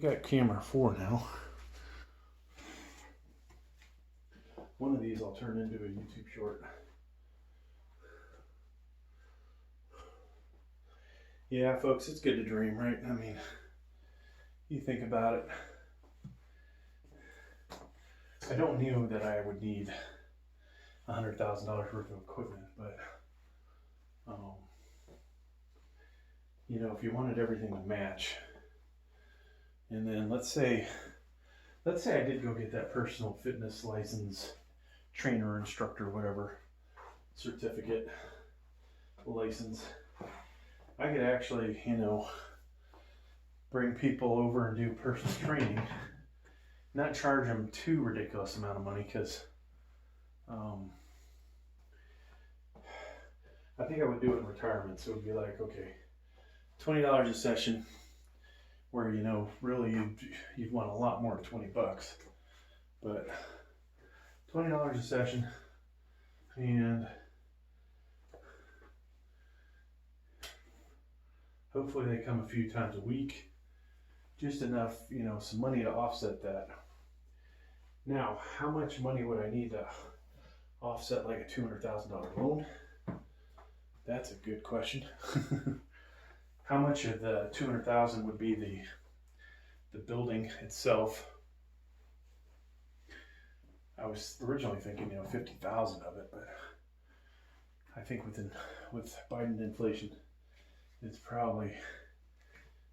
got camera 4 now. One of these I'll turn into a YouTube short. Yeah, folks, it's good to dream, right? I mean, you think about it. I don't know that I would need $100,000 worth of equipment, but you know, if you wanted everything to match, and then let's say I did go get that personal fitness license, trainer, instructor, whatever, certificate, license, I could actually, you know, bring people over and do personal training, not charge them too ridiculous amount of money, because I think I would do it in retirement. So it would be like, okay, $20 a session, where, you know, really you'd want a lot more than $20, but $20 a session, and hopefully they come a few times a week, just enough, you know, some money to offset that. Now, how much money would I need to offset like a $200,000 loan? That's a good question. How much of the $200,000 would be the building itself? I was originally thinking, you know, 50,000 of it, but I think with Biden inflation, it's probably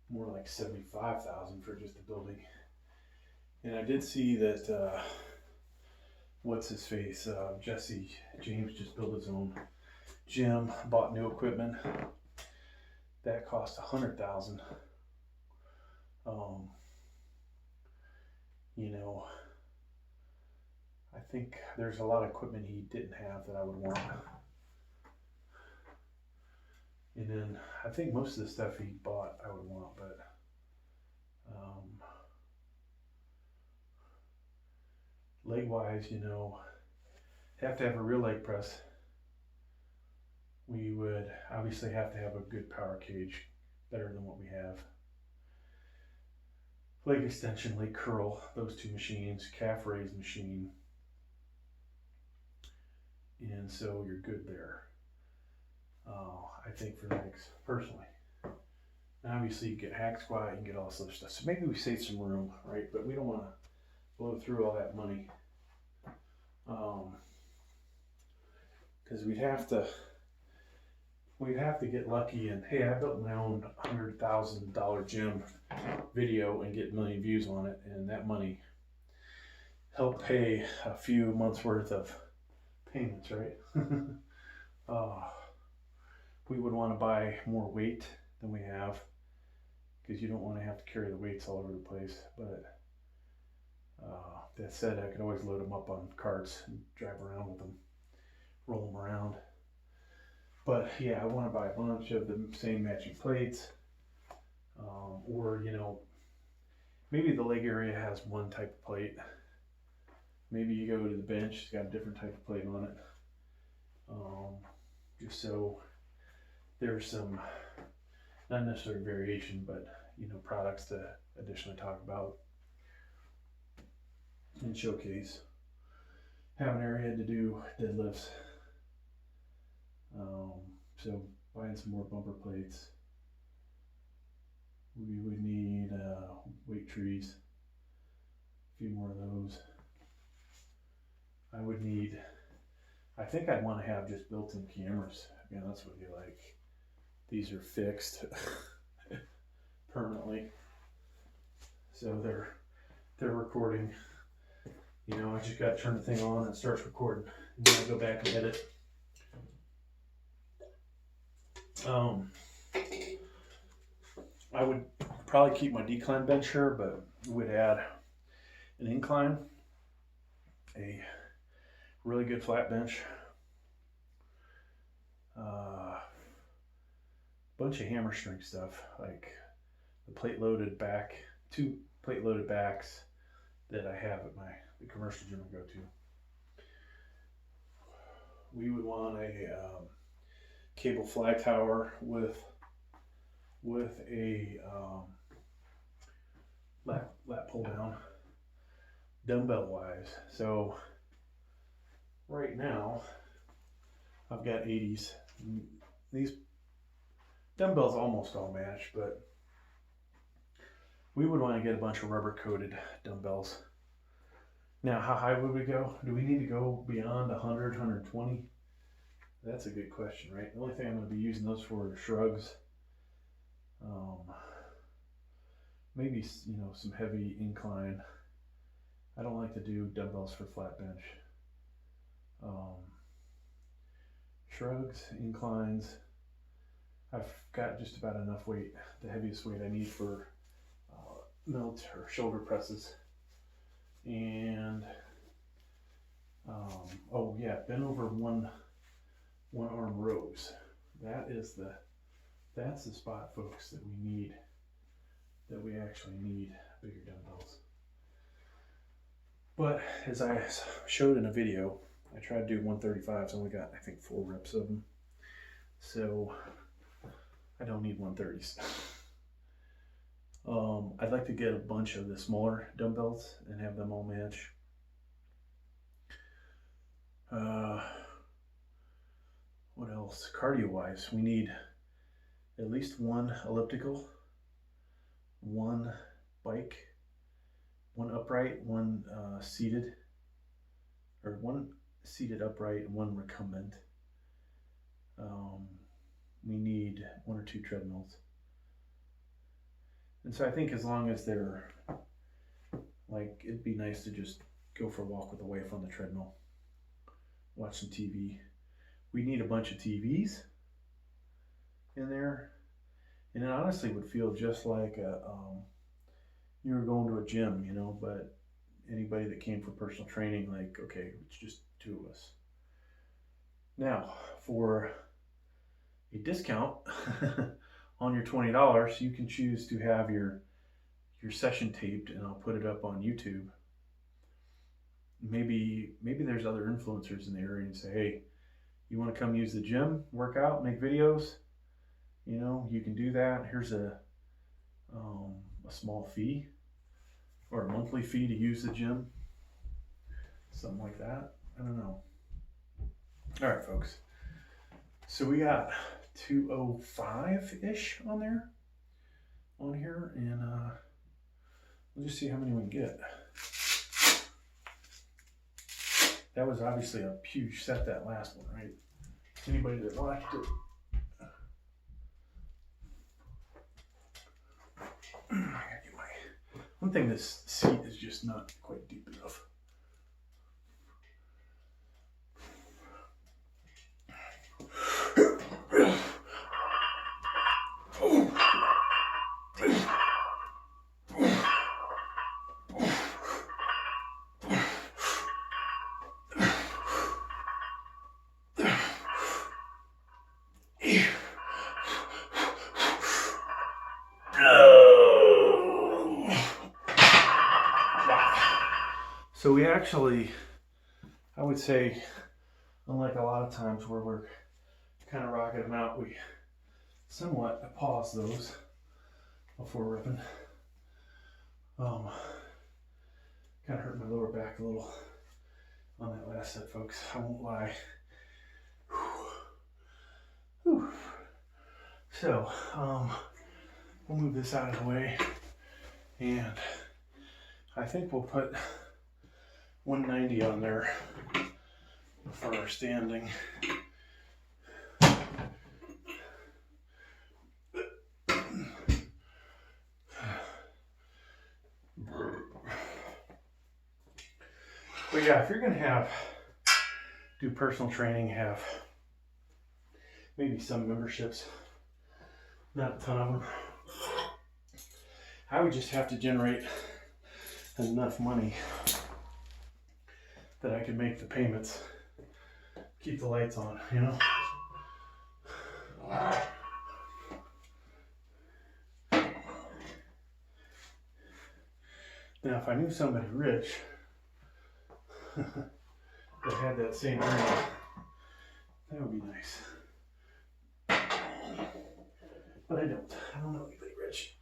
more like 75,000 for just the building. And I did see that what's his face, Jesse James, just built his own gym, bought new equipment. That cost $100,000. You know, I think there's a lot of equipment he didn't have that I would want. And then I think most of the stuff he bought I would want, but leg wise, you know, have to have a real leg press. We would obviously have to have a good power cage, better than what we have. Leg extension, leg curl, those two machines, calf raise machine. And so you're good there. I think for legs, personally. Now obviously you get hack squat, you can get all this other stuff. So maybe we save some room, right? But we don't want to blow through all that money. Because we'd have to get lucky and, hey, I built my own $100,000 gym video and get 1 million views on it, and that money helped pay a few months worth of payments, right? We would want to buy more weight than we have, because you don't want to have to carry the weights all over the place. But that said, I could always load them up on carts and drive around with them, roll them around. But yeah, I want to buy a bunch of the same matching plates, or, you know, maybe the leg area has one type of plate. Maybe you go to the bench, it's got a different type of plate on it. Just so there's some, not necessarily variation, but, you know, products to additionally talk about and showcase. Have an area to do deadlifts. So buying some more bumper plates. We would need weight trees, a few more of those. I would need, I think I'd want to have just built-in cameras. Again, that's what you like. These are fixed permanently, so they're recording. You know, I just got to turn the thing on and it starts recording, and then I go back and edit. I would probably keep my decline bench here, but would add an incline, a really good flat bench, bunch of hammer strength stuff, like the plate loaded back, 2 plate loaded backs that I have at the commercial gym I go to. We would want a cable fly tower with a lat flat pull down dumbbell wise. So right now I've got 80s. These dumbbells almost all match, but we would want to get a bunch of rubber coated dumbbells. Now, how high would we go? Do we need to go beyond 100, 120? That's a good question, right? The only thing I'm going to be using those for are shrugs. Maybe, you know, some heavy incline. I don't like to do dumbbells for flat bench. Shrugs, inclines. I've got just about enough weight, the heaviest weight I need for melt or shoulder presses. And oh yeah, bent over one arm rows. That's the spot, folks, that we actually need bigger dumbbells. But as I showed in a video, I tried to do 135s. I only got, I think, 4 reps of them. So I don't need 130s. I'd like to get a bunch of the smaller dumbbells and have them all match. What else? Cardio wise, we need at least 1 elliptical, 1 bike, 1 upright, 1 seated, or 1 seated upright and 1 recumbent. We need 1 or 2 treadmills. And so I think as long as they're, like, it'd be nice to just go for a walk with the wife on the treadmill, watch some TV. We need a bunch of TVs in there. And it honestly would feel just like you were going to a gym, you know, but anybody that came for personal training, like, okay, it's just 2 of us. Now, for a discount on your $20, you can choose to have your session taped, and I'll put it up on YouTube. Maybe there's other influencers in the area and say, hey, you want to come use the gym, work out, make videos? You know, you can do that. Here's a small fee or a monthly fee to use the gym. Something like that. I don't know. All right, folks. So we got 205-ish on here, and we'll just see how many we can get. That was obviously a huge set, that last one, right? Anybody that watched it. I gotta get one thing, this seat is just not quite deep enough. So we actually, I would say, unlike a lot of times where we're kind of rocking them out, we somewhat pause those before ripping. Kind of hurt my lower back a little on that last set, folks. I won't lie. Whew. So, we'll move this out of the way, and I think we'll put 190 on there for our standing. But yeah, if you're gonna do personal training, have maybe some memberships, not a ton of them. I would just have to generate enough money that I could make the payments, keep the lights on, you know? Now, if I knew somebody rich that had that same area, that would be nice. But I don't know anybody rich.